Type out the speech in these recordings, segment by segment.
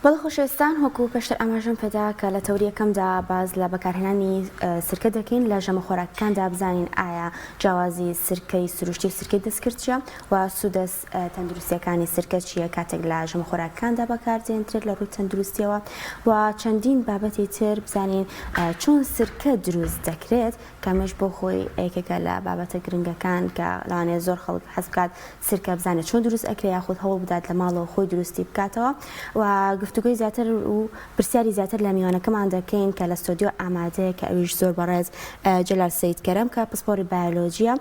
بەڵێ خۆشەویستان وەکو پێشتر ئاماژەم پێدا کە لە تەوریەکەمدا باز لە بەکارهێنانی سرکە دەکەین لە ژەمە خۆراکەکاندا بزانین ئایا جیاوازی سرکەی سروشتی سرکەی دەستکرد چیە و سوودەس تەندروستیەکانی سرکە چیە کاتێک لە ژەمە خۆراکەکاندا بەکاردێنرێت لە ڕووی تەندروستیەوە و چەندین بابەتی تر بزانین چۆن سرکە دروست دەکرێت کەمەش بۆ خۆی یەکێکە لە بابەتە گرنگەکان کە لەوانەیە زۆر خەڵک حەز بکات سرکە بزانێت چۆن دروست ئەکرێت یاخود هەوڵ بدات لە ماڵەوە خۆی دروستی بکاتەوە و گفتوگوی زیاتر و پرسیاری زیاتر لە میوانەکەمان دەکەین کە لە ستۆدیۆ ئامادەیە کە ئەویش زۆر بەڕێز جەلال سەید کەرەم کە پسپۆری بایۆلۆژیە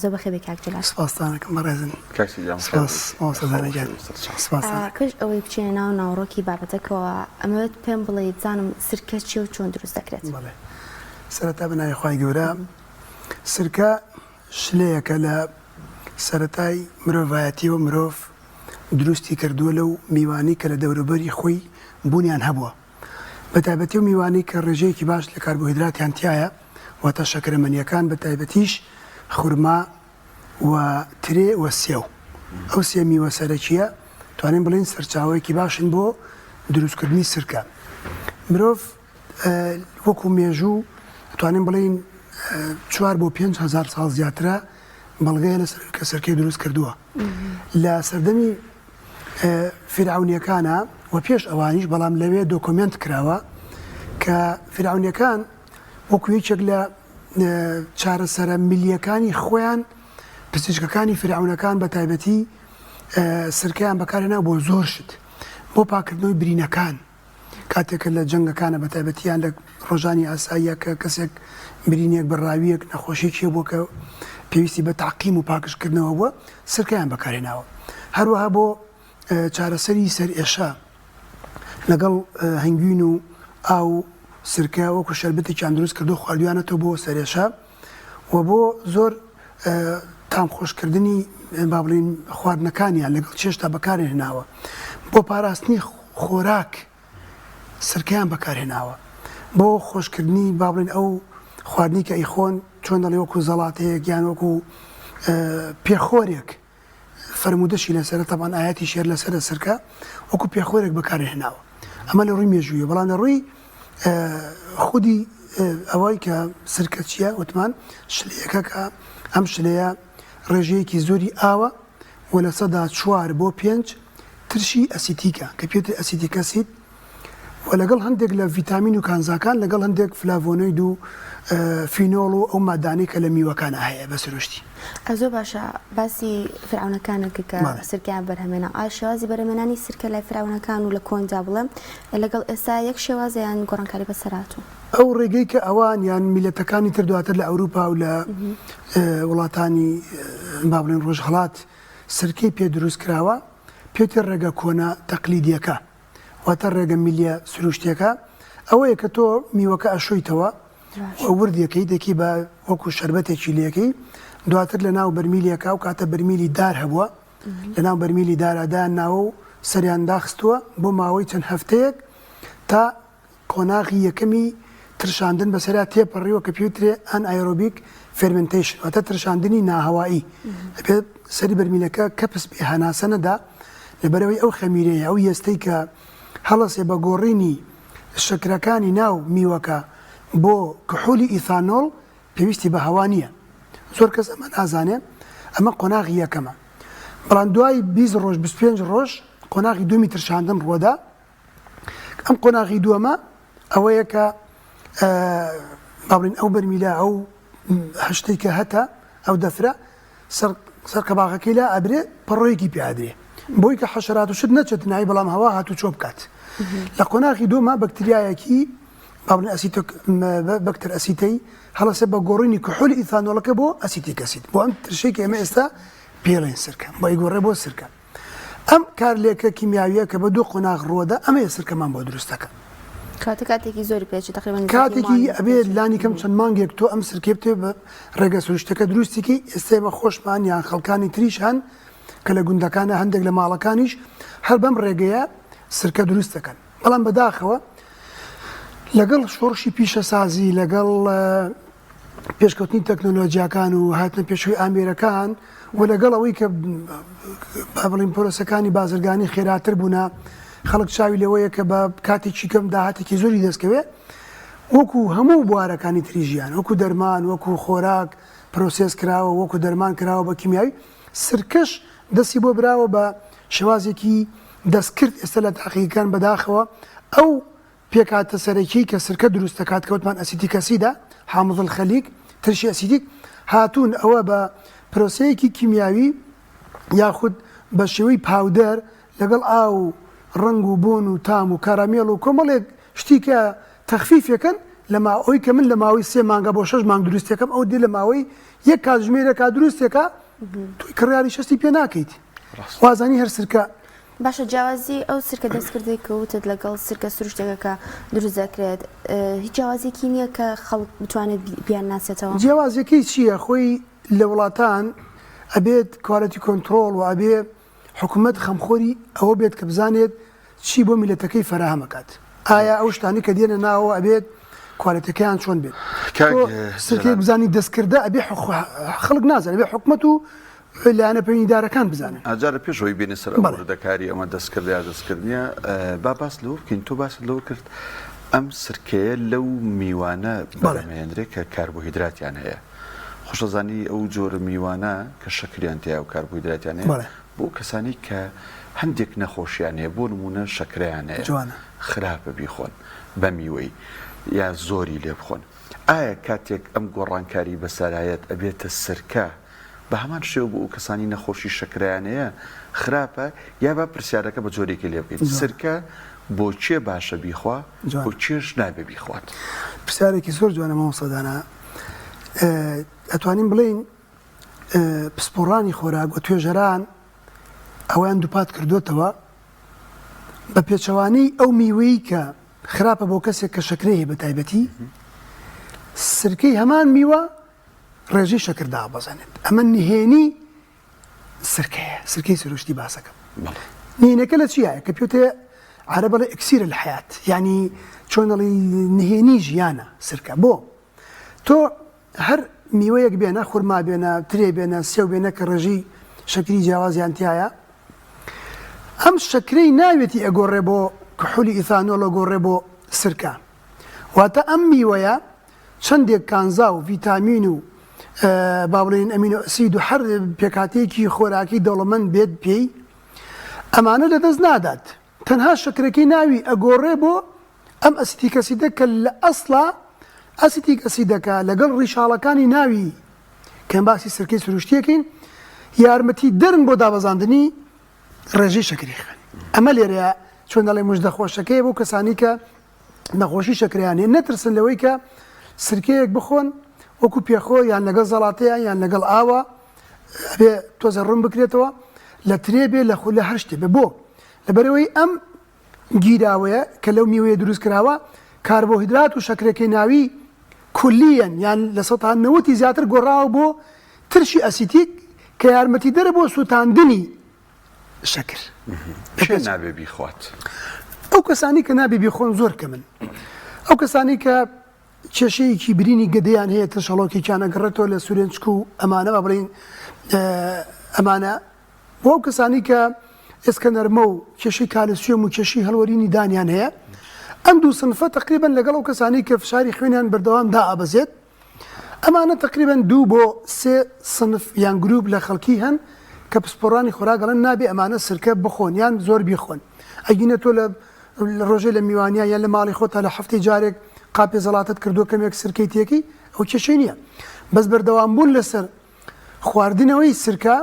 زۆر بەخێر کاک جەلال. سپاسدانەکەم بەڕێزن. کەش ئەوەی بچینە ناو ناوڕۆکی بابەتەکەوە ئەمەوێت پێم بڵێ بزانم سرکە چی و چۆن دروست دەکرێت. بەڵێ سەرەتا بەناوی خوای گەورە سرکە شلەیەکە لە سەرەتای مرۆڤایەتیەوە مرۆڤ دروستی کردووە لەو میوانی کە لە دەوروبەری خۆی بوونیان هەبووە بە تایبەتی و میوانی کە ڕێژەیەکی باش لە کاربۆهیدراتیان تایە واتە شەکرەمەنیەکان بە تایبەتیش خورما و ترێ و سێو ئەو سێ میوە سەرەکیە توانین بڵین سەرچاوەیەکی باشن بۆ دروستکردنی سرکە. مرۆڤ وەکو مێژوو توانین بڵین 4 بۆ 5 هزار ساڵ زیاترە بەڵگەیە لە کە سرکەی دروست کردووە لە سەردەمی فیرعونیەکانە و پێش ئەوانیش بەڵام لەوێ دۆکۆمنت کراوە کە فیرعونیەکان وەکو یەکێک لە چارەسەرە میلیەکانی خۆیان پزیشکەکانی فیرعونەکان بە تایبەتی سرکەیان بەکارهێنا بۆ زۆر شت بۆ پاکردنەوەی برینەکان کاتێکە لە جەنگەکانە بە تایبەتیان لە ڕۆژانی ئاساییە کە کەسێک برینێک بەڕاویەک نەخۆشیێکیە بۆ کە پێویستی بە تاقیم و پاکشکردنەوە بووە سرکەیان بەکارهێناوە. هەروەها بۆ چارەسەری سەر ئێشە لەگەڵ هەنگوین و ئاو سرکە وەکو شەربەتێکیان دروست کردو خواردویانەتەوە بۆ سەرێشە و بۆ زۆر تام خۆشکردنی با بڵین خواردنەکانیان لەگەڵ چێشتا بەکارهێناوە بۆ پاراستنی خۆراک سرکەیان بەکارهێناوە بۆ خۆشکردنی با بڵین ئەو خواردنی کە ئەیخۆن چۆن دەڵێ وەکو زەڵاتەیەک یان وەکو پێخۆرێک فرموودەشی لەسەر تەبان ئاەتی شێر لەسەر سرکە وەکو پێخۆرێک بەکارهێناوە ئەمە لە ڕووی مێژوویە بەڵام لە ڕووی خودی ئەوەی کە سرکە چییە وتمان شلەیەکە کە ئەم شلەیە ڕێژەیەکی زۆری ئاوە و لە سەدا 4 بۆ 5 ترشی ئەسیتیکە کە پێوتر ئەسیتیک ئەسید و لەگەڵ هەندێک لە ڤیتامین و کانزاکان لەگەڵ هەندێک فلاڤۆنۆید و فینۆڵ و ئەو مادانەی کە لە میوەکانە هەیە بە سروشتی. زۆر باشە باسی فرعونەکانێک کە سرکیان بەرهەمێنا ئایا شێوازی بەرهەمێنانی سرکە لای فرعونەکان و لە کۆندا بڵێم لەگەڵ ئێستا یەک شێوازیان گۆڕانکاری بەسەرهاتوو ئەو ڕێگەی کە ئەوان یان میلەتەکانی تر دواتر لە ئەوروپا و لە وڵاتانی با بڵێن ڕۆژهەڵات سرکەی پێ دروست کراوە پێوتر ڕێگە کۆنا تەقلیدیەکە واتە ڕێگە میلیە سروشتیەکە ئەوەیە کە تۆ میوەکە ئەشۆیتەوە وردیەکەی دەکی بە وەکو شەربەتێکی لەکەی دواتر لە ناو بەرمیلیەکە و کاتە بەرمیلی دار هەبووە لە ناو بەرمیلی دارەدا ناوە و سەریان داخستووە بۆ ماوەی چەند هەفتەیەک تا قۆناغی یەکەمی ترشاندن بەسەرا تێپەڕیوە کە پێوترێ ئەن ئایرۆبیک فێرمنتیشن واتە ترشاندنی ناهەوایی دەبێت سەری بەرمیلەکە کەپس بێ هەناسە نەدا لەبەرەوەی ئەو خەمیرەیە ئەو یەستەی کە هەڵەسێ بە گۆڕینی شەکرەکانی ناو میوەکە بۆ کحولی ئیثانۆڵ پێویستی بە هەوا نییە زۆر کەس ئەمە نازانێ ئەمە قۆناغی یەکەمە بەڵام دوای 20 ڕۆژ 25 ڕۆژ قۆناغی دومی ترشاندن ڕۆدا ئەم قۆناغی دووەمە ئەوەیە کە باڵین ئەو بەرمیلە ئەو هەشتەی کە هەتا ئەو دەفرە سەر قەباغەکەی لا ئەبرێ پەڕۆیەکی پێدرێ بۆی کە حەشەرات و شت نەچێت ناوی بەڵام هەوا هاتوو چۆ بکات لە قۆناغی دووەمە بەکتریایەکی باڵین بەکتەر ئەسیتەی هەڵەسێ بە گۆڕینی کحولی ئیثانۆڵەکە بۆ ئەسیتیک ئەسید بۆ ئەم ترشێکی ئێمە ئێستا پێڵێن سرکە بۆ ئیگۆڕێ بۆ سرکە ئەم کارلێکە کیمیاویە کە بە دوو قۆناغ ڕۆدا ئەمە سرکەمان بۆ دروستەکە کاتێکی زۆری پێچێت تقریبا کاتێکی ئەبێ لانی کەم چەند مانگێک تۆ ئەم سرکێ بتێ بە ڕێگە سروشتەکە دروستێکی ئێستا بە خۆشمان یان خەڵکانی تریش هەن کە لە گوندەکانە هەندێک لە ماڵەکانیش هەر بەم ڕێگەیە سرکە دروست دەکەن بەڵام بەداخەوە لەگەڵ شۆڕشی پیشەسازی لەگەڵ پێشکەوتنی تەکنۆلۆژیاکان و هاتنە پێشووی ئامێرەکان و لەگەڵ ئەوەی کە با بڵین پۆلەسەکانی بازرگانی خێراتر بوونا خەڵک چاوی لەوەیە کە بە کاتێکی کەم داهاتێکی زۆری دەستکەوێ وەکو هەموو بوارەکانی تری ژیان وەکو دەرمان وەکو خۆراک پرۆسس کراوە وەکو دەرمان کراوە بە کیمیاوی سرکەش دەستی بۆ براوە بە شێوازێکی دەستکرد ئێستا لە تاقیەکان بەداخەوە ئەو پێکاتە سەرەکی کە سرکە دروست دەکات کەوتمان ئەسیتیک ئەسیدە حامض الخەلیک ترشی ئەسیدیک هاتوون ئەوە بە پرۆسەیەکی کیمیاوی یاخود بە شێوەی پاودەر لەگەڵ ئاو ڕنگ و بۆن و تام و کارامێڵ و کۆمەڵێک شتی کە تەخفیفەکەن لە ئەوی کە من لە ماوەی 3 مانگە بۆ 6 مانگ دروستەکەم ئەو دێ لە ماوەی یەک کاتژمێرەکە دروستێکە توی کڕیاری شەستی پێ ناکەیت وازانی هەر سرکە باشە جیاوازی ئەو سرکە دەستکردی کەوتت لەگەڵ سرکە سروشتێکەکە دروست دەکرێت هیچ جیاوازێکی نییە کە خەڵک بتوانێت بیان ناسێتەوە جیاوازەکەی چییە خۆی لە وڵاتان ئەبێت کوالەتی کۆنتترۆل و ئەبێ حکوومەت خەمخۆری ئەوە بێت کە بزانێت چی بۆ میلەتەکەی فەراهەمەکات ئایا ئەو شتانی کە دێنە ناوە ئەبێت کوالەتەکەیان چۆن بێت سرکەی بزانی دەستکردە ئەبێ خەڵک نازانێت بێ حکوومەت و لایەنە پەیوەندیدارەکان بزانن ئاجارە پێشەوەی بێنە سەر ئەوردەکاری ئەمە دەستکردنیە با باس لەوە بکەین تۆ باس لەوە کرد ئەم سرکەیە لەو میوانە بەڵێنرێت کە کاربۆهیدراتیان هەیە خۆشەزانی ئەو جۆرە میوانە کە شەکریان تیا و کاربۆهیدراتیان هەیە بۆ کەسانی کە هەندێک نەخۆشیان هەیە بۆ نمونە شەکرەیان هەیە خراپە بیخۆن بە میوەی یا زۆری لێ بخۆن ئایا کاتێک ئەم گۆڕانکاری بەسەرایەت ئەبێتە سرکە بە هەمان شێو بۆ ئەو کەسانی نەخۆشی شەکرەیانەیە خراپە یا با پرسیارەکە بە جۆرێکی لێ بکەیت سرکە بۆ چێ باشە بیخوا بۆ چێش نابێ بیخوات پرسیارێکی زۆر جوانە مامۆستادانە ئەتوانین بڵێین پسپۆڕانی خۆراک و توێژەران ئەویان دووپات کردوتەوە بە پێچەوانەی ئەو میوەی کە خراپە بۆ کەسێک کە شەکرەیە بە تایبەتی سرکەی هەمان میوە ڕێژەی شەکردا بەزانێت ئەمە نهێنی سرکەیە سرکەی سروشتی باسەکەم نهێنەکە لە چیایە کە پێوتێ عەرە بەڵێ ئەکسیرە الحەیات یعنی چۆنەڵی نهێنی ژیانە سرکە بۆ تۆ هەر میوەیەک بێنە خورما بێنە ترێ بێنە سێو بێنە کە ڕێژی شەکری جیاوازیان تایە ئەم شەکرەی ناوێتی ئەگۆڕێ بۆ کحولی ئیثانۆڵ ئەگۆڕێ بۆ سرکە واتە ئەم میوەیە چەندێک کانزا و ڤیتامین و با بڵێن ئەمینۆ ئەسید و هەر پێکاتێکی خۆراکی دەوڵەمەند بێت پێی ئەمانە لەدەست نادات تەنها شەکرەکەی ناوی ئەگۆڕێ بۆ ئەم ئەسیتیک ئەسیدە کە لە ئەسڵا ئەسیتیک ئەسیدەکە لەگەڵ ڕیشاڵەکانی ناوی کەم باسی سرکەی سروشتیەکەین یارمەتی دەرن بۆ دابەزاندنی ڕێژەی شەکری خوێن ئەمە لێرەیە چۆن دەڵێ موژدە خۆشەکەی بۆ کەسانی کە نەخۆشی شەکریان هەیە نەترسن لەوەی کە سرکەیەک بخۆن وەکو پێخۆ یان لەگەڵ زەڵاتەیە یان لەگەڵ ئاوە ئەبێ تۆزە ڕوون بکرێتەوە لە ترێ بێ لە خو لە هەر شتێ بێ بۆ لەبەرەوەی ئەم گیراوەیە کە لەو میوەیە دروست کراوە کاربۆهیدرات و شەکرەکەی ناوی کولیەن یان لە 90 زیاتر گۆڕاوە بۆ ترشی ئەسیتیک کە یارمەتی دەرە بۆ سووتاندنی شەکر نابێ بیخوات ئەو کەسانی کە نابێ بیخۆن زۆر کەمن ئەو کەسانی کە کێشەیەکی برینی گەدەیان هەیە تەشەڵۆکێکیان ئەگەڕێتەوە لە سوورێنچک و ئەمانە با بڵێن ئەمانە بۆ ئەو کەسانی کە ئێسکە نەرمە و کێشەی کالسیۆم و کێشەی هەڵوەرینی دانیان هەیە ئەم دوو سنفە تقریبا لەگەڵ ئەو کەسانی کە فشاری خوێنیان بەردەوام دائەبەزێت ئەمانە تقریبا 2 بۆ 3 سنف یان گروپ لە خەڵکی هەن کە پسپۆڕانی خۆراگەڵن نابێ ئەمانە سرکە بخۆن یان زۆر بیخۆن ئەگینە تۆ لە ڕۆژێ لە میوانیا یان لە ماڵی خۆتا لە هەفتەی جارێک قاپێ زەڵاتت کردو کەمێک سرکەی تێکی ئەو کێشەی نییە بەس بەردەوام بوون لەسەر خواردنەوەی سرکە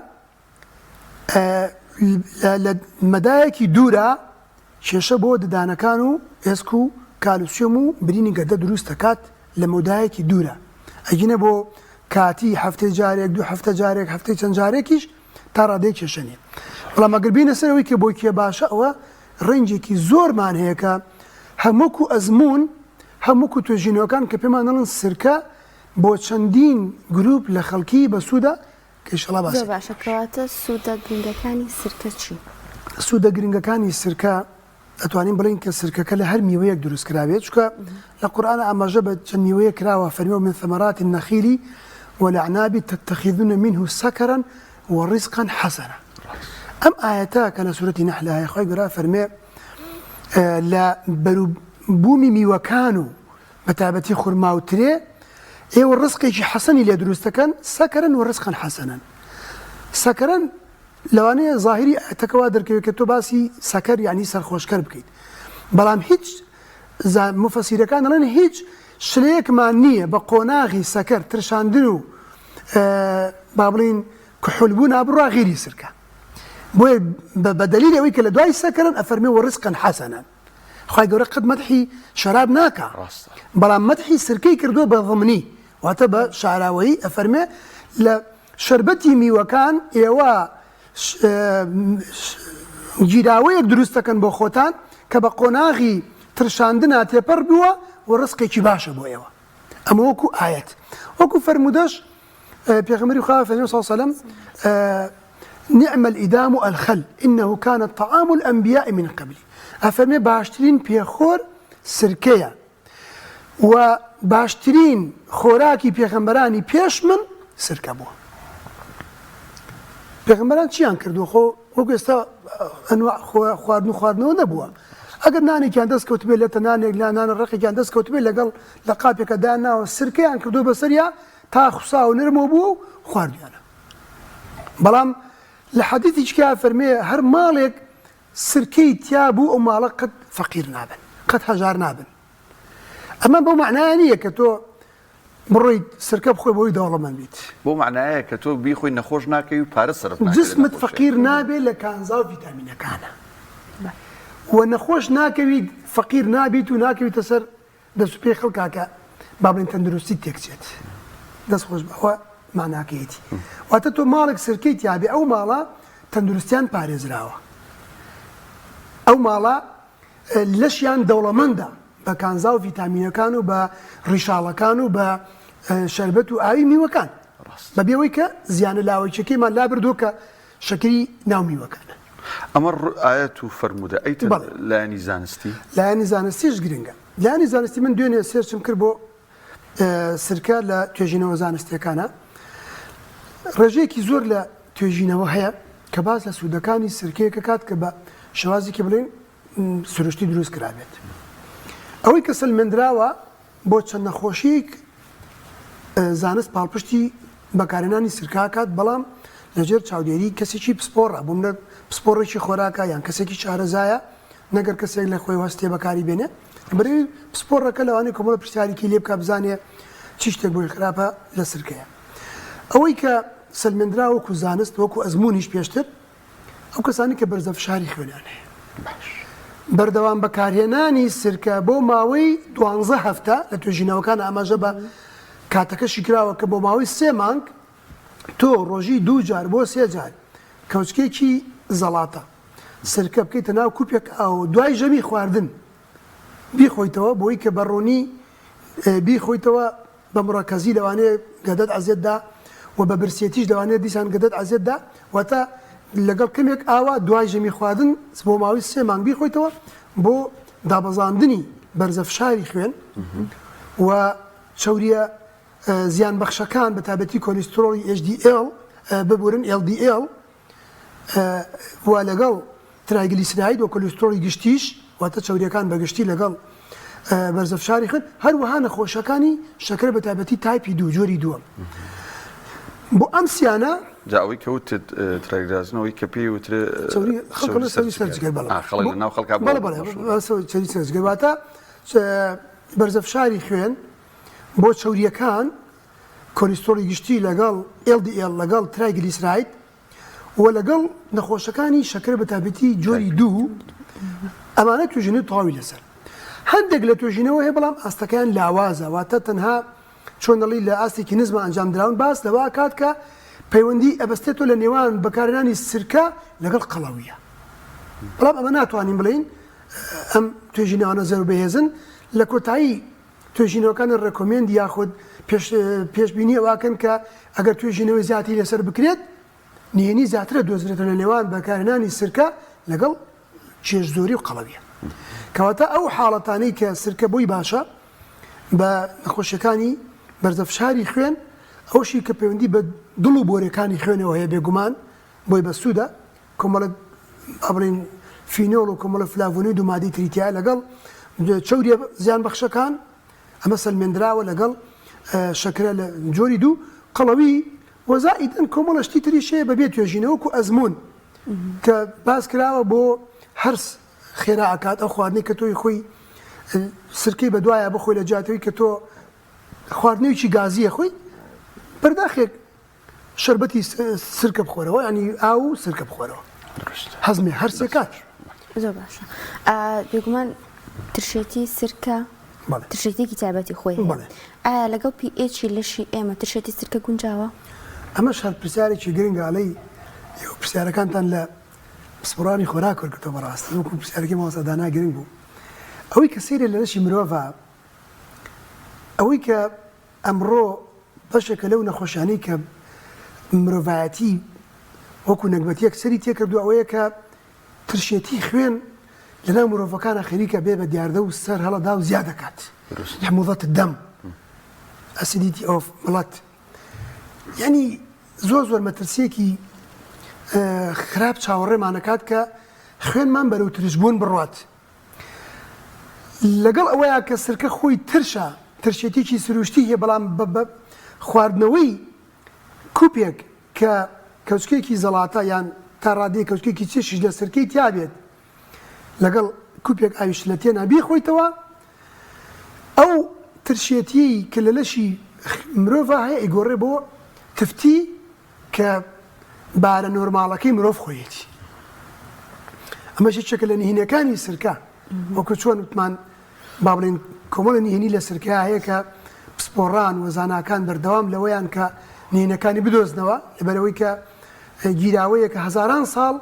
لە مەدایەکی دوورە کێشە بۆ ددانەکان و ئێسک و کالسیۆم و برینی گەردە دروست دەکات لە مەودایەکی دوورە ئەگینە بۆ کاتی هەفتەی جارێک 2 هەفتە جارێک هەفتەی چەند جارێکیش تا ڕادەی کێشە نیە بەڵام ئەگەر بینە سەرەوەی کە بۆ کێ باشە ئەوە ڕێنجێکی زۆرمان هەیە کە هەمووکو ئەزمون هەمووکو توێژینەوەکان کە پێمان دەڵێن سرکە بۆ چەندین گروپ لە خەڵکی بەسوودە کەشەڵا باسی باشەکەواتە سوودە گرنگەکانی سرکە چی؟ سوودە گرنگەکانی سرکە ئەتوانین بڵین کە سرکەکە لە هەر میوەیەک دروست کرابێت چکە لە قورئان ئاماژە بە چەند میوەیە کراوە فەرمیوە من ثمرات النخيل والأعناب تتخذون منه سكرا ورزقا حسنا ئەم ئاەتە کە لە سوورەتی نەحل هەیە خۆی گەورە فەرمێ لە بەروبوومی میوەکان و بەتابەتی خورما و ترێ ئێوە ڕزقێکی حەسەنی لێ دروستەکەن سەکەرن و ڕزقن حەسەنن. سەکەرن لەوانەیە ظاهری ئاەتەکەوا دەرکەوێت کە تۆ باسی سەکەر یعنی سەرخۆشکەر بکەیت، بەڵام هیچ مفەسیرەکان دەڵێن هیچ شلەیەکمان نییە بە قۆناغی سەکەر ترشاندن و با بڵین کحولبوون ئابڕوا غیری سرکە. بۆیە بە دەلیل ئەوەی کە لە دوای سەکەرن ئەفەرمێ وەڕزقن حەسەنەن. خوای گەورە قەت مەدحی شەراب ناکا، بەڵام مەدحی سرکەی کردووە بە ضمنی، واتە بە شاراوەیی ئەفەرمێ لە شەربەتی میوەکان ئێوە گیراوەیەک دروستەکەن بۆ خۆتان کە بە قۆناغی ترشاندنا تێپەر بووە و ڕزقێکی باشە بۆ ئێوە. ئەمە وەکو ئایەت، وەکو فەرمودەش پێغەمبەری خوا فەرمێ صلی الله علیه وسلم نعم الإدام الخل إنه كان طعام الأنبياء من قبل. ئەفەرمێ باشترین پێخۆر سرکەیە و باشترین خۆراکی پێغەمبەرانی پێش من سرکە بووە. پێغەمبەران چیان کردو؟ خۆ وەکو ئێستا ئەنواع خواردن و خواردنەوە نەبووە. ئەگەر نانێکیان دەست کەوت بێت لە نانێک لا نانە ڕقێکیان دەست کەوت بێت لەگەڵ لە قاپێکە داناوە سرکەیان کردو بەسەریا تا خوسا و نرمەوە بوو و خواردیانە. بەڵام لە حەدیثێکا فەرمێ هەر ماڵێک سرکەی تیا بوو ئەو ماڵە قەت فەقیر نابن، قەت هەژار نابن. ئەمە بۆ معنایە نییە کە تۆ بڕۆیت سرکە بخۆی بۆی دەوڵەمەند بیت. بۆ معنایە کە تۆ بیخۆی نەخۆش ناکەی و پارە سەرف ناکەی. جسمت فەقیر نابێت لە کانزا و ڤیتامینەکانە و نەخۆش ناکەویت، فەقیر نابیت و ناکەویتە سەر دەست و پێی خەڵکاکە با بڵێن تەندروستی تێکچێت، دەست خۆش بەوە معناکەیەتی. واتە تۆ ماڵێک سرکەی تیابێ ئەو ماڵە تەندروستیان پارێزراوە، ئەو ماڵە لەشیان دەوڵەمەندە بە کانزا و ڤیتامینەکان و بە ڕیشاڵەکان و بە شەربەت و ئاوی میوەکان، بەبێەوەی کە زیانە لاوەیەکەیمان لا بردووە کە شەکری ناو میوەکانە. ئەمە ئایەت و فەرمودە ئەیتر لایەنی زانستی؟ لایەنی زانستیش گرنگە. لایەنی زانستی من دوێنێ سێرچم کرد بۆ سرکە لە توێژینەوە زانستیەکانە. ڕێژەیەکی زۆر لە توێژینەوە هەیە کە باس لە سوودەکانی سرکەیەکە کات کە بە شێوازێکی بڵێن سروشتی دروست کرابێت. ئەوەی کە سەلمێنراوە بۆ چەند نەخۆشیەک زانست پاڵپشتی بەکارهێنانی سرکا کات، بەڵام لەژێر چاودێری کەسێکی پسپۆڕە بۆ منە پسپۆڕێکی خۆراکە یان کەسێکی چارەزایە نەگەر کەسێک لە خۆی وەستێ بەکاری بێنێ بەرەوەی پسپۆڕەکە لەوانەیە کۆمەڵە پرسیارێکی لێ بکە بزانێ چی شتێک بۆی خراپە لە سرکەیە. ئەوەی کە سەلمێنرا وەکو زانست وەکو ئەزمونیش پێشتر ئەو کەسانی کە بەرزەفشاری خوێنیان هەیە بەردەوام بەکارهێنانی سرکە بۆ ماوەی 12 هەفتە لە توێژینەوەکان ئاماژە بە کاتەکەشی کراوە کە بۆ ماوەی 3 مانگ تۆ ڕۆژی 2 جار بۆ 3 جار کەوچکێکی زەڵاتە سرکە بکەیتە ناو کوپێک ئەو دوای ژەمی خواردن بیخۆیتەوە بۆی کە بەڕۆنی بیخۆیتەوە بە مڕەکەزی لەوانەیە گەدەت عەزیەتدا و بە برسێتیش لەوانەیە دیسان گەدەت عەزیەتدا واتە لەگەڵ کەمێک ئاوا دوای ژەمی خواردن بۆ ماوەی 3 مانگ بیخۆیتەوە بۆ دابەزاندنی بەرزەفشاری خوێن و چەوریە زیان بەخشەکان بە تایبەتی کۆلیسترۆڵی HDL ببورن LDL و لەگەڵ ترایگلیسیراید و کۆلیسترۆڵی گشتیش واتە چەوریەکان بەگشتی لەگەڵ بەرزەفشاری خوێن هەروەها نەخۆشەکانی شەکرە بە تایبەتی تایپی 2 جۆری 2 بۆ ئەم سیانە جاوی کەوت ترایگلازنەوەی کە پێی وترێ سەرجگەواتە بەرزەفشاری خوێن بۆ چەوریەکان کۆلیسترۆڵی گشتی لەگەڵ LDL لەگەڵ ترایگلیسیراید و لەگەڵ نەخۆشەکانی شەکرە بە تایبەتی جۆری 2 ئەمانە توێژینەی تەواوی لەسەر هەندێک لە توێژینەوە هەیە بەڵام ئاستەکەیان لاوازە واتە تەنها چۆنەڵی لە ئاستێکی نزمە ئەنجام دراون باس لەوە کات کە پەیوەندی ئەبەستێتەوە لە نێوان بەکارهێنانی سرکە لەگەڵ قەڵەویە بەڵام ئەمە ناتوانین بڵین ئەم توێژینەوانە زەرو بەهێزن لە کۆتایی توێژینەوەکانی ڕێکۆمێند یاخود پێشبینی ئەواکەن کە ئەگەر توێژینەوەی زیاتی لەسەر بکرێت نهێنی زیاترە دۆزرێتە لە نێوان بەکارهێنانی سرکە لەگەڵ چێژزۆری و قەڵەویە کەواتە ئەو حاڵەتانەی کە سرکە بۆی باشە بە نەخۆشیەکانی بەرزەفشاری خوێن ئەوشی کە پەیوەندی بە دڵ و بۆرەکانی خوێنەوە هەیە بێگومان بۆی بەسوودە کۆمەڵک ئەبڵین فینۆڵ و کۆمەڵە فلاڤۆنید و مادەی تریتیایە لەگەڵ چەوریە زیان بەخشەکان ئەمە سەلمێنراوە لەگەڵ شەکرە لە جۆری دوو قەڵەوی وەزائیدەن کۆمەڵە شتی تریشەیە بەبێ توێژینەوەکو ئەزمون کە باس کراوە بۆ هەرس خێرا ئاکات ئەو خواردنەی کە تۆی خۆی سرکەی بەدوایە بخۆی لە جاتەوەی کە تۆ خواردنەوەیکی گازیە خۆی بەرداخێک شربەتی سرکە بخۆرەوە ینی ئاو سرکە بخۆرەوە هەزمێ هەرسێ کات زۆر باشە بێگومان ترشێتی سرکە ترشێتێکی تایبەتی خۆی هەیە ئایا لەگەڵ پێچی لەشی ئێمە ترشێتی سرکە گونجاوە؟ ئەمەش هەر پرسیارێکی گرنگگەڵەی پرسیارەکانتان لە پسپۆڕانی خۆراک وەرگتەوە بەڕاستی وەکو پرسیارەکەی مامۆستادانا گرنگ بوو ئەوەی کە سەیرە لە لەشی مرۆڤە ئەوەی کە ئەمڕۆ بەشێکە لەو نەخۆشیانەی کە مرۆڤایەتی وەکو نەکبەتیەک سەری تێکردو ئەوەیە کە ترشێتی خوێن لەناو مرۆڤەکانە خەریکە بێ بە دیاردە و سەر هەڵەدا و زیاد دەکات حموضەت دەم ئەسیدیتی ئۆف بڵەت یعنی زۆر مەترسیەکی خراپ چاوەڕێمانەکات کە خوێنمان بەرەو ترشبوون بڕوات لەگەڵ ئەوەیە کە سرکە خۆی ترشە ترشێتێکی سروشتی هەیە بەڵام خواردنەوەی کوپێک کە کەوچکێکی زەڵاتە یان تا ڕادەیە کەوچکێکی چێشش لە سرکەی تیابێت لەگەڵ کوپێک ئاویش لە تێنا بیخۆیتەوە ئەو ترشێتی کە لە لەشی مرۆڤ هەیە ئیگۆڕێ بۆ تفتی کە بارە نۆرماڵەکەی مرۆڤ خۆیەتی ئەمەش یەکێکە لە نهێنیەکانی سرکە وەکو چۆن وتمان با بڵێن کۆمەڵە نهێنی لە سرکە هەیە کە پسپۆڕان و زاناکان بەردەوام لەوەیان کە نهێنەکانی بدۆزنەوە لەبەرەوەی کە گیراوەیە کە هەزاران ساڵ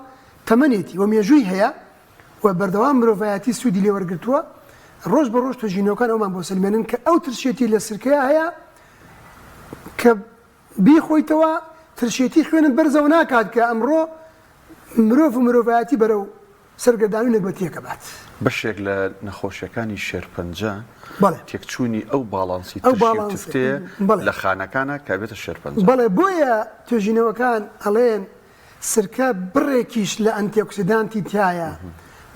تەمەنێتی و مێژووی هەیە و بەردەوام مرۆڤایەتی سوودی لێ وەرگرتووە ڕۆژ بە ڕۆژ توێژینەوەکان ئەومان بۆ سلمێنن کە ئەو ترشێتی لە سرکەیە هەیە کە بیخۆیتەوە ترشێتی خوێنت بەرزەوە ناکات کە ئەمڕۆ مرۆڤ و مرۆڤایەتی بەرەو سەرگەردانی و نەکبەتیەکە بات بەشێک لە نەخۆشیەکانی شێرپەنجە تێکچوونی ئەو باڵانسی تفتەیە لە خانەکانە کە بێتە شێرپەنجە بەڵێ بۆیە توێژینەوەکان ئەڵێن سرکە بڕێکیش لە ئەنتیۆکسیدانتی تایە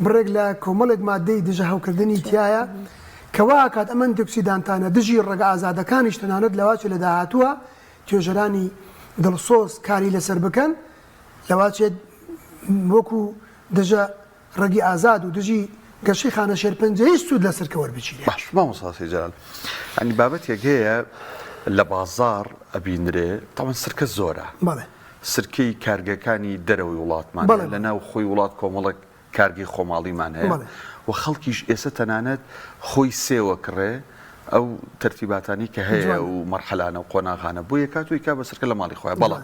بڕێک لە کۆمەڵێک مادەی دژە هەوکردنی تایە کەوا کات ئەمە ئەنتیۆکسیدانتانە دژی ڕێگە ئازادەکانیش تەنانەت لەواچێ لە داهاتووە توێژەرانی دڵسۆز کاری لەسەر بکەن لەواچێت وەکو دژە ڕێگی ئازاد و دژی گەشەی خانە شێرپەنجەی سوود لە سرکە وەربچیرێ باش مامۆستا سەیجان ئەنی بابەتێک هەیە لە بازاڕ ئەبینرێ تاوان سرکە زۆرە سرکەی کارگەکانی دەرەوەی وڵاتمان لە ناو خۆی وڵات کۆمەڵک کارگی خۆماڵیمان هەیە و خەڵکیش ئێستا تەنانەت خۆی سێوە کڕێ ئەو تەرتیباتانی کە هەیە و مەرحەلانە و قۆناغانە بۆ یەکاتوی کا بە سرکە لە ماڵی خۆیان بەڵام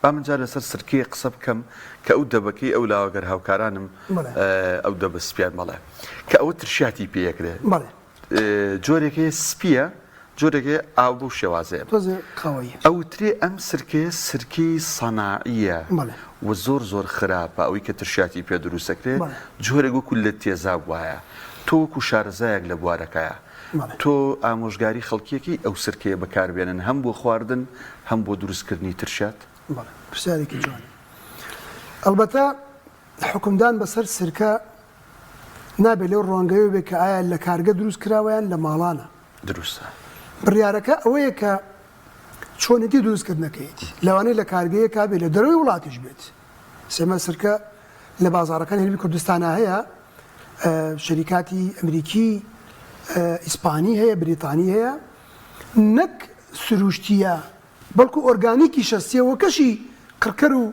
با منجار لەسەر سرکەیە قسە بکەم کە ئەو دەبەکەی ئەو لاوەگەر هاوکارانم ئەو دەبەسپیان بەڵێ کە ئەوە ترشاتی پێیەکرێ جۆرێکی سپیە جۆرێکی ئاو بۆ شێوازەیە ئەوترێ ئەم سرکەیە سرکەی سەناعیە و زۆر خراپە ئەوەی کە ترشاتی پێ دروستەکرێ جۆرێک وەکو لە تێزاب وایە تۆ وەکو شارەزایەک لە بوارەکەیە تۆ ئامۆژگاری خەڵکیەکی ئەو سرکەیە بەکاربێنن هەم بۆ خواردن هەم بۆ دروستکردنی ترشات پرسیارێکی جوان ئەلبەتە حکومدان بەسەر سرکە نابێت لەو ڕوانگەیە بێت کە ئایا لە کارگە دروست کراوەیان لە ماڵانە دروستە بڕیارەکە ئەوەیە کە چۆنێتی دروستکردنەکەیەتی لەوانەیە لە کارگەیە کابێت لە دەرەوەی وڵاتیش بێت سێمە سرکە لە بازاڕەکان هەرمی کوردستانە هەیە شەریکاتی ئەمریکی ئیسپانی هەیە بریتانی هەیە نەک سروشتیە بەڵکو ئۆرگانیکی شەستیەوە کەشی قڕکەر و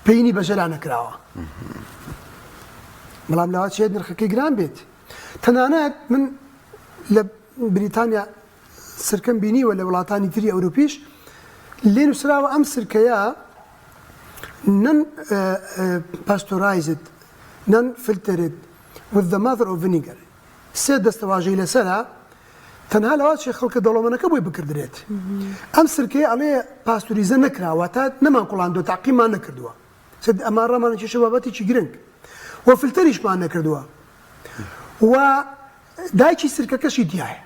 پەینی بەژەرا نەکراوە بەڵام لەوات شێت نرخەکەی گران بێت تەنانەت من لە بریتانیا سرکەم بینیوە لە وڵاتانی تری ئەوروپیش لێ نووسراوە ئەم سرکەیە نن پاستۆرایزد نن فلترد with the mother of vinegar سێ دەستەواژەی لەسەرە تەنها لەوات شێ خەڵکە دەوڵەمەنەکە بۆی بکردرێت ئەم سرکەیە ئەڵێ پاستوریزە نەکراوە تا نەمان قوڵاندۆ تاقیمان نەکردووە ئەمان ڕەمان کێشە بابەتێکی گرنگ و فلتەریشمان نەکردووە و دایکی سرکەکەشی دیایە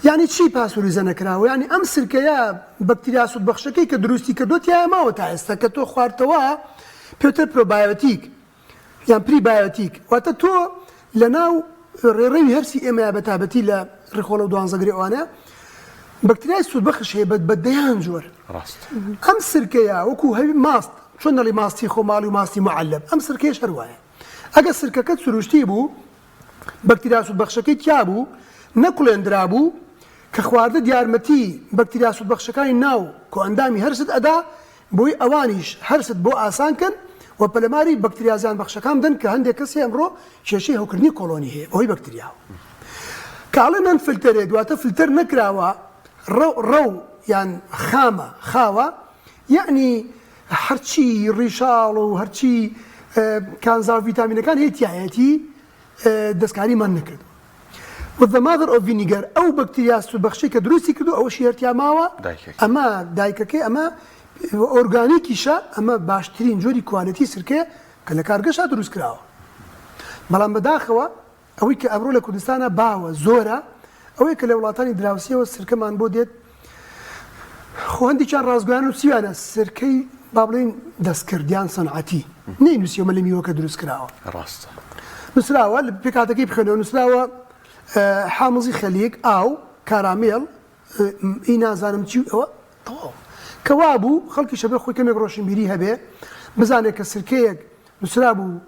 یعنی چی پاسوریزە نەکراوە یعنی ئەم سرکەیە بەکتریا سوودبەخشەکەی کە دروستی کردووە تایە ماوە تا ئێستا کە تۆ خواردتەوە پێوتر پرۆبایۆتیک یان پریبایۆتیک واتە تۆ لە ناو ڕێڕەوی هەرسی ئێمە بەتابەتی لە ڕێخۆڵە و دوانزەگری ئەوانە بەکتریای سوودبەخش هەیە بە دەیان جۆر ئەم سرکەیە وەکو هەوی ماست چۆن دەڵی ماستی خۆماڵی و ماستی معلب ئەم سرکەیەش هەروایە ئەگە سرکەکەت سروشتی بوو بەکتریا سوودبەخشەکەی تیا بوو نەکوڵێندرا بوو کە خواردە دیارمەتی بەکتریا سوودبەخشەکانی ناو کۆ ئەندامی هەرست ئەدا بۆی ئەوانیش هەرست بۆ ئاسانکەن و پەلەماری بەکتریا زیان بەخشەکان بدەن کە هەندێک کەسی ئەمڕۆ کێشەی هەوکردنی کۆڵۆنی هەیە ئەوەی بەکتریا کاڵە نان فلتەرێ دواتە فلتەر نەکراوە ڕەو یان خامە خاوە یعنی هەرچی ڕیشاڵ و هەرچی کانزا و ڤیتامینەکان هەیەتی دەستکاریمان نەکردو with the mother of vinegar ئەو بەکتریا سوودبەخشەی کە دروستی کردو ئەوە شێرتیا ماوە ئەمە دایکەکەی ئەمە ئۆرگانیکیشە ئەمە باشترین جۆری کوالەتی سرکەیە کە لە کارگەشە دروست کراوە بەڵام بەداخەوە ئەوەی کە ئەمڕۆ لە کوردستانە باوە زۆرە ئەوەی کە لە وڵاتانی دراوسیەوە سرکەمان بۆ دێت خۆ هەندێکیان ڕازگویان و سیوانە سرکەی با بڵێن دەستکردیان سەنعەتی نەینووسیەوە لە میوەکە دروست کراوە ڕاستە نووسراوە لە پێکاتەکەی بخێنەوە نووسراوە حامزی خەلیک ئاو کارامێڵ ئی نازانم چی ئەوە تەواو کەوا بوو خەڵکی شەبێ خۆی کەمێک ڕۆشنبیری هەبێ بزانێت کە سرکەیەک نووسرا بوو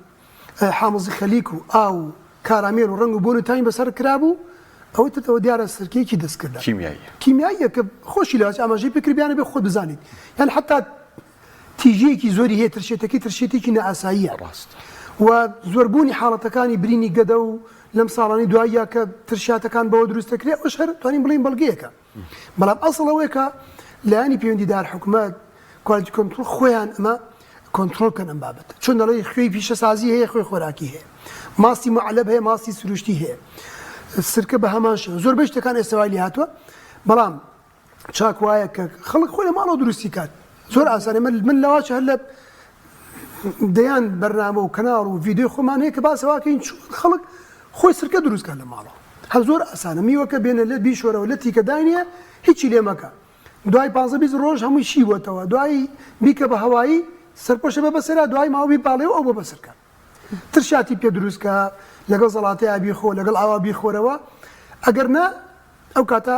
حامزی خەلیک و ئاو کارامێل و ڕنگ و بۆن و تاین بەسەر کرابوو ئەوە تەوە دیارە سرکەیەکی دەستکردا کیمیاییە کە خۆشی لەواز ئاماژەی پێکردیانە بێ خۆت بزانیت یان حتا تیژەیەکی زۆری هەیە ترشێتێکی نەئاساییە و زۆربوونی حاڵەتەکانی برینی گەدە و لەم ساڵانی دوایە کە ترشاتەکان بەوە دروستەکرێ ئەوش هەر توانین بڵین بەڵگەیەکە بەڵام ئەسڵ ئەوەیە کە لایانی پەیوەندیدار حکوومەت کوالیتی کۆنتڕۆڵ خۆیان ئەمە کۆنتڕۆڵکەن ئەم بابەتە چۆن دەڵێ خوێی پیشەسازی هەیە خۆی خۆراکی هەیە ماستی معلب هەیە ماستی سروشتی هەیە سرکە بە هەمان شێوە زۆربەی شتەکان ئێستاوای لێ هاتووە بەڵام چاک وایە کە خەڵک خۆی لە ماڵەوە دروستی کات زۆر ئاسانە من لەواچە هەر لە دەیان بەرنامە و کەناڵ و ڤیدیۆ خۆمان هەیە کە باسەواکەین خەڵک خۆی سرکە دروستکە لە ماڵەوە هەر زۆر ئاسانە میوەکە بێنە لە بیشۆرەوە لە تیکەدانیە هیچی لێ مەکە دوای 15 ڕۆژ هەمووی شی بۆتەوە دوای بیکە بە هەوایی سەرپۆشە بە بەسەرا دوای ماوەی باڵێ و ئەو بۆ بەسەرکە ترشاتی پێ دروستکە لەگەڵ زەڵاتەیە بیخۆ لەگەڵ ئاوا بیخۆرەوە ئەگەر نە ئەو کاتە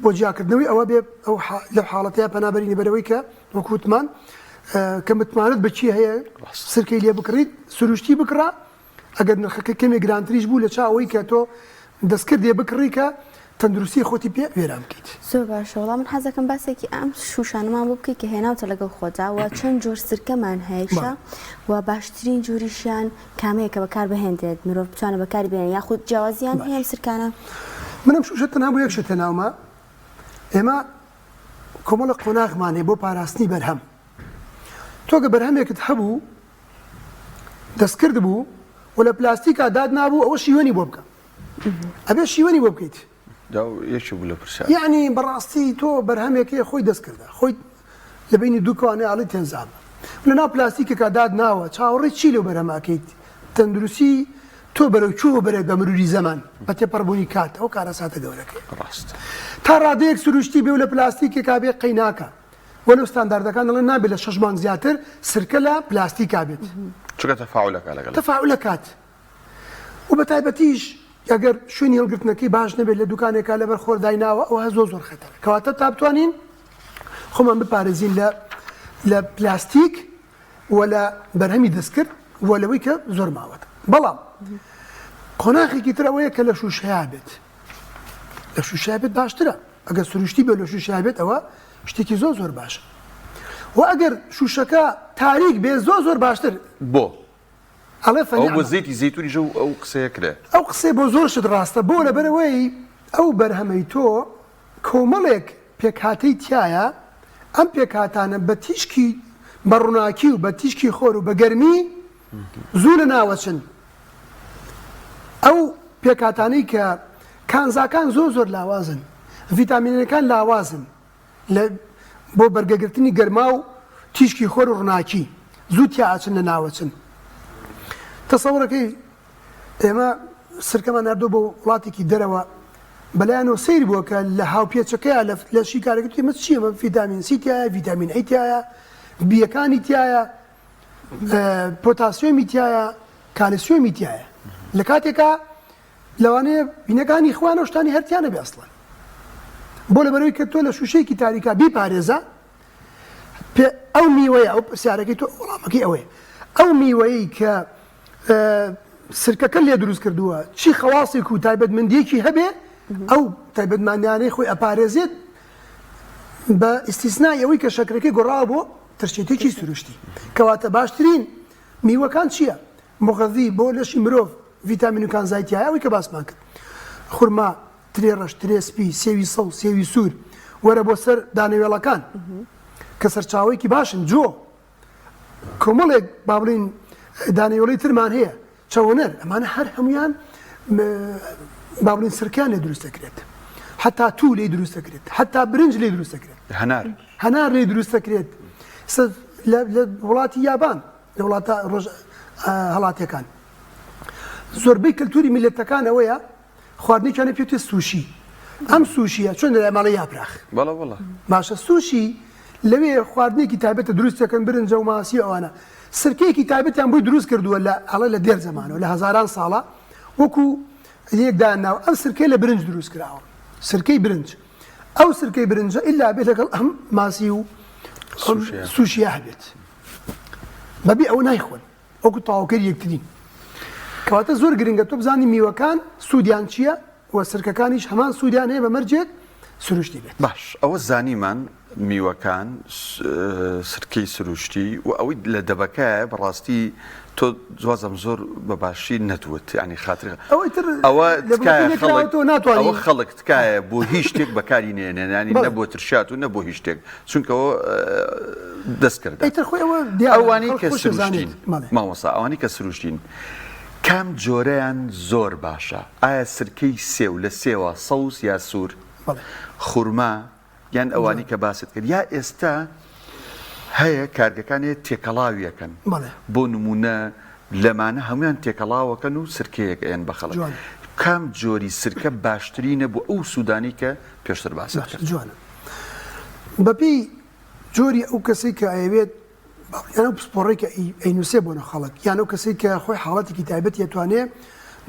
بۆ جیاکردنەوەی ئەوە بێ ئەو لە حاڵەتەیە پەنابەرینی بەرەوەی کە وەکوتمان کە متمانت بەچی هەیە سرکەی لێ بکڕیت سروشتی بکڕا ئەگەر نرخەکە کەمێک گرانتریش بوو لە چاوەی کە تۆ دەستکردێ بکڕی کە تەندروستی خۆتی پێ وێران بکەیت زۆر باشە وەڵام من حەزەکەم باسێکی ئەم شوشانەمان بۆ بکەیت کە هێناوتە لەگەڵ خۆجاوە چەند جۆر سرکەمان هەیەشە و باشترین جۆریشیان کامەیە کە بەکار بهێنرێت مرۆڤ بتوانە بەکاری بێنێت یاخود جیاوازیان هەیە سرکانە منم شوشە تەنها بۆ یەک شتە ناومە ئێمە کۆمەڵە قۆناغمان هەیە بۆ پاراستنی بەرهەم تۆ کە بەرهەمێکت هەبوو دەستکرد بوو و لە پلاستیکا داد نابوو ئەوە شیوەنی بۆ بکە ئەبێ شیوەنی بۆ بکەیت یعنی بەڕاستی تۆ بەرهەمێکی خۆی دەستکردە خۆی لە بینی دوو کەوانێ ئاڵی تێنزام لە ناو پلاستیکێکا داد ناوە چاوەڕێی چی لەو بەرهەماکەیت تەندروستی تۆ بەرەو چوە بەرێت بە مروری زەمان بە تێپەڕبوونی کات ئەو کارە ساتە گەورەکەی تا ڕادەیەک سروشتی بێ و لە پلاستیکێکا بێ قەیناکە وەلو ستانداردەکان دەڵێن نابێت لە 6 مانگ زیاتر سرکە لە پلاستیکا بێت چونکە تەفاعولە کات و بە تایبەتیش ئەگەر شوێنی هەڵگرتنەکەی باش نەبێت لە دوکانێکا لەبەر خۆردای ناوە ئەوە زۆر خەتەرە کەواتە تا بتوانین خۆمان بپارێزین لە پلاستیک و لە بەرهەمی دەستکرد و لەوەی کە زۆر ماوەتە بەڵام قۆناغێکی تر ئەوەیە کە لە شوشەیە بێت لە شوشەیە بێت باشترە ئەگەر سروشتی بێت لە شوشەیە بێت ئەوە شتێکی زۆر باشە و ئەگەر شوشەکە تاریک بێ زۆر باشتر بۆ ئەو بۆ زەیتی زەیتونی ژە ئەو قسەیە کرێ ئەو قسەی بۆ زۆر شت ڕاستە بۆ لەبەرەوەی ئەو بەرهەمەی تۆ کۆمەڵێک پێکهاتەی تایە ئەم پێکهاتانە بە تیشکی بە ڕووناکی و بە تیشکی خۆر و بە گەرمی زوو لە ناوەچن ئەو پێکهاتانەی کە کانزاکان زۆر لاوازن ڤیتامینەکان لاوازن بۆ بەرگەگرتنی گەرما و تیشکی خۆر و ڕووناکی زوو تیا ئاچن لە ناوەچن تەسەوڕەکەی ئێمە سرکەمان نردووە بۆ وڵاتێکی دەرەوە بەلایەنەوە سیر بووە کە لە هاوپێچەکەیە لە شیکارەکەی ئێمە چیە ڤیتامین سی تایە ڤیتامین ئەی تایە بیەکانی تایە پۆتاسیۆمی تایە کالسیۆمی تایە لە کاتێکا لەوانەیە بینەکانی خوانە شتانی هەرتیانە بێ ئەسڵەن بۆ لەبەرەوەی کە تۆ لە شوشەیەکی تاریکا بیپارێزە ئەو میوەیە ئەو پرسیارەکەی تۆ وەڵامەکەی ئەوەیە ئەو میوەیەی کە سرکەکە لێ دروست کردووە چی خەواسێک و تایبەتمەندیەکی هەبێ ئەو تایبەتمەندیانەی خۆی ئەپارێزێت بە ئیستیسنای ئەوەی کە شەکرەکەی گۆڕاوە بۆ ترشێتێکی سروشتی کەواتە باشترین میوەکان چییە؟ مغەذی بۆ لەشی مرۆڤ ڤیتامین و کانزایتیایە ئەوەی کە باسمان کرد خورما ترێ ڕەش ترێ سپی سێوی سەڵ سێوی سوور وەرە بۆ سەر دانەوێڵەکان کە سەرچاوەیەکی باشن جۆ کۆمەڵێک با بڵین دانەوێڵی ترمان هەیە چەوەنەر ئەمانە هەر هەمویان با بڵین سرکیان لێ دروست دەکرێت حتا تو لێ دروست دەکرێت حتا برنج لێ دروست دەکرێت هەنار لێ دروست دەکرێت لە وڵاتی یابان لە وڵاتە هەڵاتیەکان زۆربەی کەلتوری میلەتەکان ئەوەیە خواردنێکیانە پێوتێت سوشی ئەم سوشیە چۆن لە ماڵی یاپراخ باشە سوشی لەوێ خواردنێکی تایبەتە دروست دەکەن برنجە و ماسی ئەوانە سرکەیەکی تایبەتیان بۆی دروست کردووە لە دێر زەمانەوە لە هەزاران ساڵە وەکو یەکدان ناو ئەم سرکەی لە برنج دروست کراوە سرکەی برنج ئەو سرکەی برنجە ئیلا بێت لەگەڵ ئەم ماسی و سوشیە هەبێت بەبێ ئەو نایخۆن وەکو تاواکەری یەکترین کەواتە زۆر گرنگە تۆ بزانی میوەکان سوودیان چییە و سرکەکانیش هەمان سوودیان هەیە بە مەرجێک سروشتی بێت باش ئەوە زانیمان میوەکان سرکەی سروشتی و ئەوەی لە دەبەکەیە بەڕاستی تۆ زوازم زۆر بەباشی نەتوت ینی خاتر ئەوە خەڵک تکایە بۆ هیچ شتێک بەکاری نێنێنانی نە بۆ ترشات و نە بۆ هیچ شتێک چونکە ئەوە دەستکرد ئەوانی کە سروشتین مامۆستا ئەوانی کە سروشتین کام جۆرەیان زۆر باشە ئایا سرکەی سێو لە سێوە سەوس یا سوور خورما یان ئەوانی کە باست کرد یا ئێستا هەیە کارگەکانێ تێکەڵاویەکەن بۆ نمونە لەمانە هەمویان تێکەڵاوەکەن و سرکەیەک ئەیان بە خەڵک کام جۆری سرکە باشترینە بۆ ئەو سوودانی کە پێشتر باست کرد جوانە بەپێی جۆری ئەو کەسەی کە ئەیەوێت یانە پسپۆڕێکە ئەینوسێ بۆنە خەڵک یان ئەو کەسەی کە خۆی حاڵەتێکی تایبەت یەتوانێت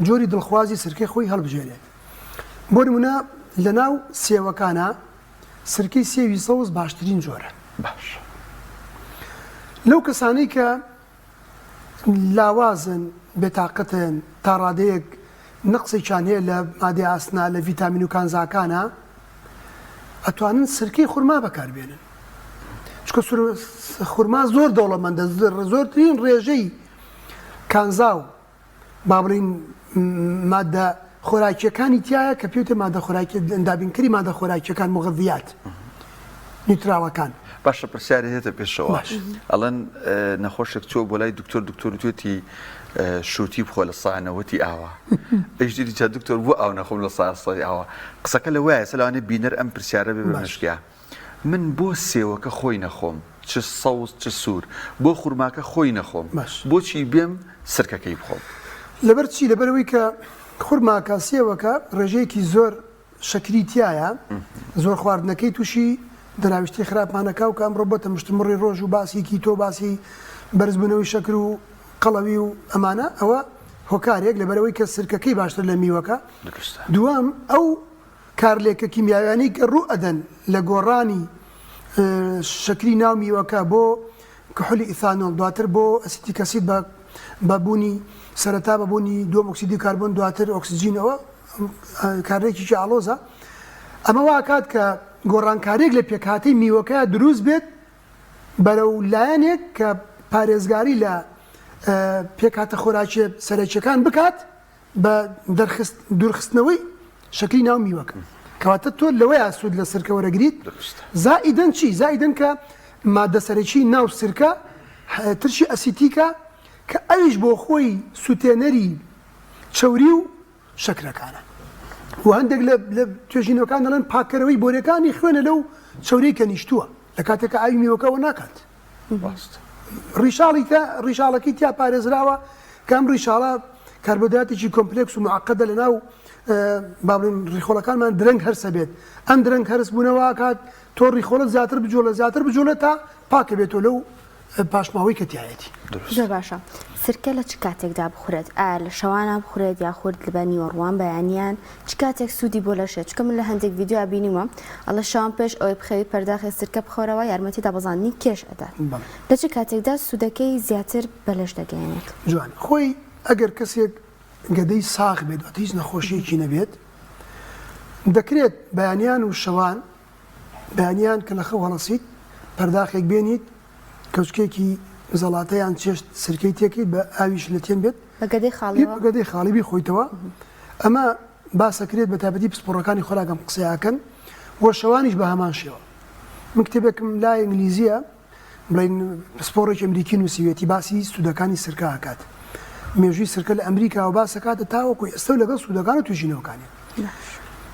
جۆری دڵخوازی سرکەی خۆی هەڵبژێنێت بۆ نمونە لە ناو سێوەکانە سرکەی سێوی سەوز باشترین جۆرە باش لەو کەسانەی کە لاوازن بێتاقەتن تا ڕادەیەک نەقسێکیان هەیە لە مادەی ئاسنا لە ڤیتامین و کانزاکانە ئەتوانن سرکەی خورما بەکاربێنن چکە خورما زۆر دەوڵەمەندە زۆرترین ڕێژەی کانزا و با بڵین مادە خۆراکیەکانی تایە کە پێوتە مادە خۆراکی ئەندابینکەری مادە خۆراکیەکان مغەذیات نیوتراڵەکان باشە پرسیاری هێتە پێشەوە ئەڵەن نەخۆشێک چۆ بۆ لای دکتۆر توێتی شوتی بخۆ لە ساانەوەتی ئاوا ئەیشدی چا دکتۆر بۆ ئاو نەخۆم لە سای ئاوا قسەکە لە وایە سەلوانێ بینەر ئەم پرسیارە بێ بەمشکیا من بۆ سێوەکە خۆی نەخۆم چ سەوز چ سوور بۆ خورماکە خۆی نەخۆم بۆچی بێم سرکەکەی بخۆم لەبەر چی لەبەرەوەی کە خورماکە سێوەکە ڕێژەیەکی زۆر شەکری تایە زۆر خواردنەکەی تووشی دەناویشتی خراپمانەکە و کە ئەمڕۆ بۆتە مشتمڕی ڕۆژ و باسیکی تۆ باسی بەرزبوونەوەی شەکر و قەڵەوی و ئەمانە ئەوە هۆکارێک لەبەرەوەی کە سرکەکەی باشتر لە میوەکە دوام ئەو کارلێکە کیمیاویانی کە ڕوو ئەدەن لە گۆڕانی شەکری ناو میوەکە بۆ کحولی ئیثانۆل دواتر بۆ ئەسیتیک ئەسید بەبوونی سەرەتا بەبوونی دووەم ئۆکسیدی کاربۆن دواتر ئۆکسجینەوە کارێکی ئالۆزە ئەمە واکات کە گۆڕانکارێک لە پێکهاتەی میوەکە دروست بێت بەرەو لایەنێک کە پارێزگاری لە پێکهاتە خۆراکی سەرەکیەکان بکات بە دوورخستنەوەی شەکری ناو میوەکە کەواتە تۆ لەوەی سوود لە سرکە وەرەگریت زائیدەن چی؟ زائیدەن کە مادە سەرەکی ناو سرکە ترشی ئەسیتیکە کە ئەویش بۆ خۆی سوتێنەری چەوری و شەکرەکانە و هەندێک لە توێژینەوەکان دەڵێن پاکەرەوەی بۆرەکانی خوێنە لەو چەورەی کە نیشتووە لە کاتێکە ئاوی میوەکەەوە ناکات ڕیشاڵەکەی تیا پارێزراوە کام ڕیشاڵە کاربۆداتێکی کۆمپلێکس و معقدە لە ناو بابڵین ڕیخۆڵەکانمان درەنگ هەرسە بێت ئەم درەنگ هەرس بوونەوە کات تۆ ڕیخۆڵە زیاتر بجۆڵە تا پاکە بێتەوە پاشماوەی کەتیایەتی. زۆر باشە. سرکە لە چ کاتێکدا بخورێت؟ ئایا لە شەوانە بخورێت یاخود لە بە نیوەڕوان بەیانیان چ کاتێک سوودی بۆ لەشێت؟ چکە من لە هەندێک ڤیدیۆ بینیوە ئەڵە شەوان پێش ئەوەی بخەوی پەرداخی سرکە بخۆرەوە یارمەتی دابەزاندنی کێش ئەدات. لە چ کاتێکدا سوودەکەی زیاتر بەلەش دەگەیەنێت؟ جوان خۆی ئەگەر کەسێک گەدەی ساغ بێت واتە هیچ نەخۆشیەکی نەبێت دەکرێت بەیانیان و شەوان بەیانیان کە لە خەو هەڵەسیت پەرداخێک بێنیت کەوچکێکی زەڵاتەیان چێشت سرکەی تێکیت بە ئاویش لە تێن بێت بەگەدەی خاڵیبی خۆیتەوە ئەمە باسەکرێت بە تایبەتی پسپۆڕەکانی خۆراگەم قسەیاکەن بۆ شەوانیش بە هەمان شێوە. من کتێبێکم لای ئینگلیزیە بڵین پسپۆڕێکی ئەمریکی نووسیوێتی باسی سوودەکانی سرکە هاکات مێژووی سرکە لە ئەمریکا و باسەکاتە تاوەکوی ئێستا لەگەڵ سوودەکان و توێژینەوەکانی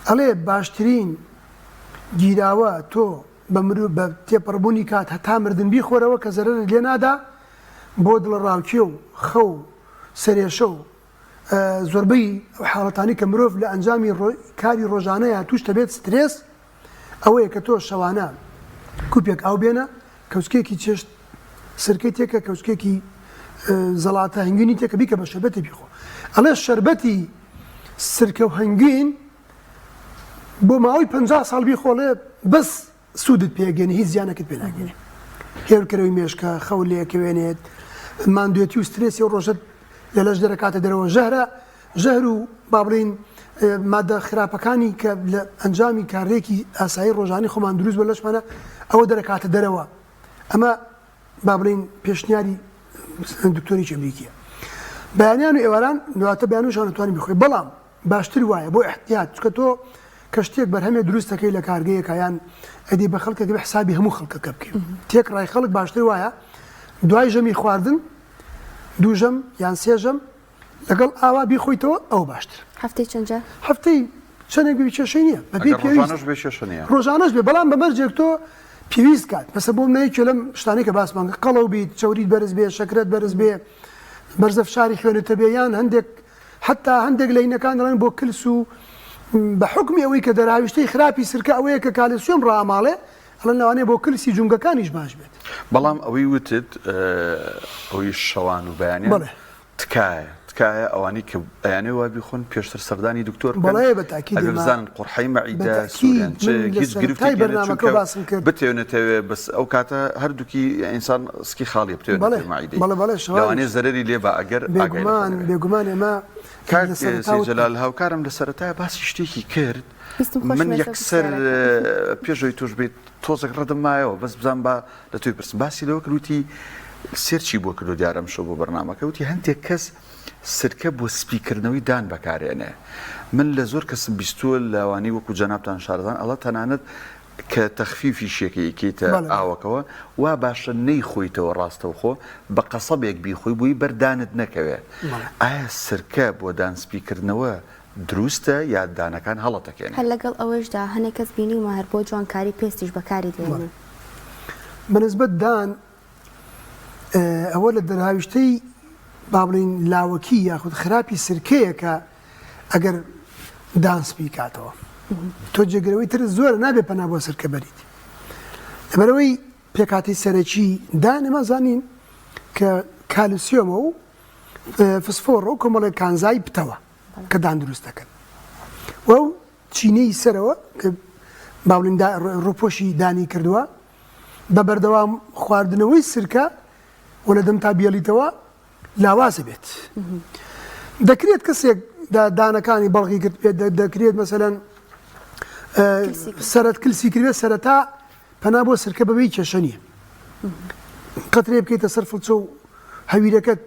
ئەڵێ باشترین گیراوە تۆ بە تێپەڕبوونی کات هەتا مردن بیخۆرەوە کە زەرەر لێ نادا بۆ دڵە ڕاوکێ و خەو سەرێشە و زۆربەی حاڵەتانی کە مرۆڤ لە ئەنجامی کاری ڕۆژانەیە توش دەبێت سترێس ئەوەیە کە تۆ شەوانە کوپێک ئاو بێنە کەوچکێکی چێشت سرکەی تێکە کەوچکێکی زەڵاتە هەنگوینی تێکە بیکە بە شەربەتی بیخۆ. ئەڵێ شەربەتی سرکە و هەنگوین بۆ ماوەی 50 ساڵ بیخۆڵێ بەس سوودت پێگەێنێ هیچ زیانەکەت پێ ناگەێنێ. هێرکەرەوەی مێشکە خەو لێکەوێنێت ماندوێتی و سترێسی و ڕۆژەت لە لەش دەرەکاتە دەرەوە ژەهر و با بڵین مادە خراپەکانی کە لە ئەنجامی کارێکی ئاسایی ڕۆژانی خۆمان دروست بە لەشمانە ئەوە دەرەکاتە دەرەوە. ئەمە با بڵین پێشنیاری دکتۆری ئەمریکیە. بەیانیان و ئێواران دواتە بەیانوشان نتوانین بخۆی بەڵام باشتر وایە بۆ احتیاط چکە تۆ کەشتێک بەرهەمێ دروستەکەی لە کارگەیەکیان ئەدی بە خەڵکە بە حسابی هەموو خەڵکەکە بکەین تێک ڕای خەڵک باشتر وایە دوای ژەمی خواردن دوو ژەم یان سێ ژەم لەگەڵ ئاوا بیخۆیتەوە ئەو باشتر. هەفتەی چەندجار؟ هەفتەی چەندێک بێچێشەی نییە ڕۆژانەش بێ بەڵام بەمەرجێک تۆ پێویست کات مەسە بۆ منەیەکی لەم شتانێک کە باسمان قەڵەو بیت چاوریت بەرز بێ شەکرەت بەرز بێ بەرزە فشاری خوێنێتە بێ یان هەندێک حتا هەندێک لە عینەکان دەڵێن بۆ کلس و بە حکمی ئەوەی کە دەراویشتەی خراپی سرکە ئەوەیە کە کالسیۆم ڕاماڵێ ئەڵەن لەوانەیە بۆ کلسی جونگەکانیش باش بێت. بەڵام ئەوەی وتت ئەوەی شەوان و بەیانیان تکایە ئەوانی کە ئەیانێ وا بیخۆن پێشتر سەردانی دکتۆر بزانن قورحەی مەعیدە هیچ گرفتی بتێونێتەوێ بەس ئەو کاتە هەردووکی ئینسان سکی خاڵی بتێونێت مەعیدەی لەوانەیە زەرەری لێ بە ئەگەر بێگومان ئێمە جەلال هاوکارم لە سەرەتایە باسی شتێکی کرد من یەکسەر پێشەوەی توش بێت تۆزێک ڕەدەم مایەوە بەس بزان بە لە توی پرسم باسی لەوە کروتی سێرچی بۆ کردو دیارەم شەو بۆ بەرنامەکە وتی هەندێک کەس سرکە بۆ سپیکردنەوەی دان بەکارێنێ من لە زۆر کەسم بیستووە لەوانی وەکو جەنابتان شارزان ئەڵە تەنانەت کە تەخفیفی شێکەیەکیتە ئاوەکەوە وا باشە نەیخۆیتەوە ڕاستەوخۆ بە قەسەبێک بیخۆی بووی بەردانت نەکەوێت ئایا سرکە بۆ دانسپیکردنەوە دروستە یا دانەکان هەڵەتەکەن هەر لەگەڵ ئەوەشدا هەنێک کەس بینی و هەر بۆ جوانکاری پێستیش بەکاری دێنن بەنسبەت دان ئەوە لە دەرهاویشتەی با بڵین لاوەکی یاخود خراپی سرکەیە کە ئەگەر دانسپی کاتەوە تۆ جێگرەوەی تر زۆر نابێت پەنا بۆ سرکە بەریت لەبەرەوەی پێکاتی سەرەکی دان ئێمە زانین کە کالسیۆمە و فسفۆڕە و کۆمەڵێک کانزای پتەوە کە دان دروست دەکەن و چینەی سەرەوە کە با بڵین ڕۆپۆشی دانی کردووە بە بەردەوام خواردنەوەی سرکە و لە دەم تا بێڵیتەوە لاوازە بێت دەکرێت کەسێک دانەکانی بەڵغی کرد دەکرێت مەسەلەن سەرەت کلسی کردێت سەرەتا پەنا بۆ سرکە بەبێی کێشە نییە قەترێ بکەیتە سەر فڵچە و هەویرەکەت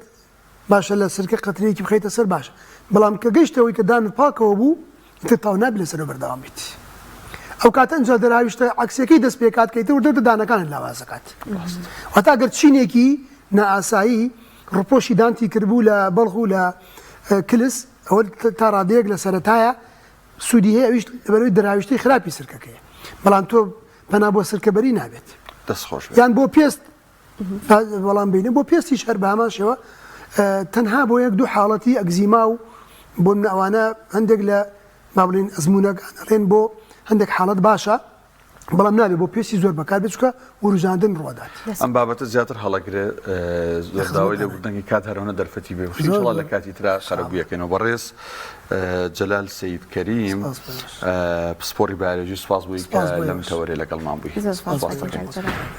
باشە لە سرکە قەترەیەکی بخەیتە سەر باشە بەڵام کە گەیشتەوەی کە دانت پاکەوە بوو تر تاو نابێت لەسەرەوە بەردەوام بێت ئەو کاتە ئەنجا دەراویشتە عەکسەکەی دەست پێکات کەیتە وردەوتە دانەکانت لاوازەکات واتە ئەگەر چینێکی نائاسایی ڕۆپۆشی دانتی کردبوو لە بەڵغ و لە کلس ئەوە تا ڕادەیەک لە سەرەتایە سوودی هەیە ئەویش لەبەرەوەی دەراویشتەی خراپی سرکەکەیە بەڵام تۆ پەنا بۆ سرکەبەری نابێت دەستخۆش یان بۆ پێست بەڵام بینە بۆ پێستیش هەر بە هەماشەوە تەنها بۆ یەک دوو حاڵەتی ئەگزیما و بۆ ئەوانە هەندێک لە با بڵین ئەزمونەکان ئەڵێن بۆ هەندێک حاڵەت باشە بەڵام نابێت بۆ پێستی زۆر بەکار بچکە وروژاندن ڕۆدات ئەم بابەتە زیاتر هەڵەگرێ زۆر داوای لێ بردننی کات هەرەوە دەرفەتی بێ وشڵ لە کاتی ترا خەرەبوویەکەنەوە بەڕێز جەلال سەید کەریم پسپۆری بایۆلۆژی سوپاس بووی کە لەم تەوەرێ لەگەڵمان بووی.